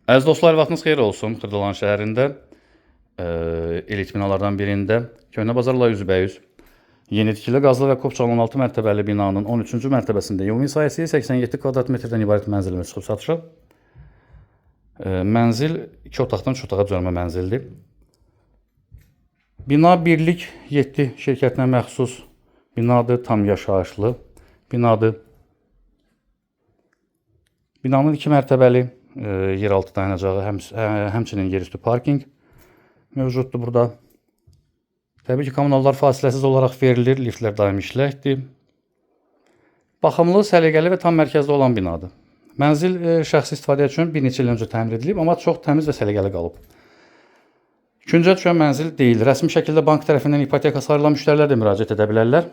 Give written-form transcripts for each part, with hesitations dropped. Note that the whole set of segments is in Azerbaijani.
Əziz dostlar, vaxtınız xeyir olsun. Xırdalan şəhərində elit binalardan birində Köhnə Bazarla üzbəüz yeni tikili qazlı və kopçalı 16 mərtəbəli binanın 13-cü mərtəbəsində ümumi sahəsi 87 kvadrat metrdən ibarət mənzilimə çıxıb satışa. Mənzil 2 otaqdan 3 otağa düzəlmə mənzildir. Bina Birlik 7 şirkətinə məxsus binadır, tam yaşayışlı binadır. Binanın 2 mərtəbəli yeraltı dayanacağı, həmçinin yerüstü parking mövcuddur burada. Təbii ki, kommunallar fasiləsiz olaraq verilir, liftlər daimi işləkdir. Baxımlı, səliqəli və tam mərkəzdə olan binadır. Mənzil şəxsi istifadə üçün bir neçə il öncə təmir edilib, amma çox təmiz və səliqəli qalıb. İkincə düşən mənzil deyil. Rəsmi şəkildə bank tərəfindən ipotekası ayrılan müştərilər də müraciət edə bilərlər.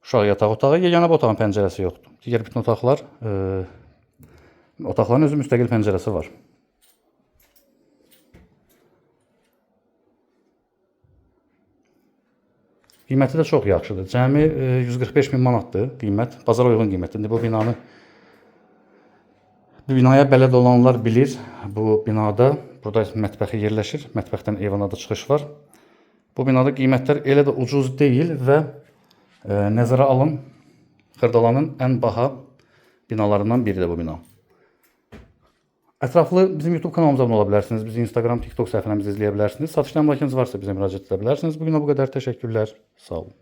Uşaq yataq otağı, yeganə bu otağın pəncərəsi yoxdur. Digər bütün otaqların özü müstəqil pəncərəsi var. Qiyməti də çox yaxşıdır. Cəmi 145 min manatdır qiymət. Bazara uyğun qiymətdir. Bu binaya bələd olanlar bilir. Bu binada, burada mətbəxi yerləşir. Mətbəxdən eyvana da çıxış var. Bu binada qiymətlər elə də ucuz deyil və nəzərə alın, Xırdalanın ən baha binalarından biridir bu bina. Ətraflı bizim YouTube kanalımıza abunə ola bilərsiniz. Bizi Instagram, TikTok səhifələrimizi izləyə bilərsiniz. Satışdan əmlakınız varsa bizə müraciət edə bilərsiniz. Bugünə bu qədər. Təşəkkürlər. Sağ olun.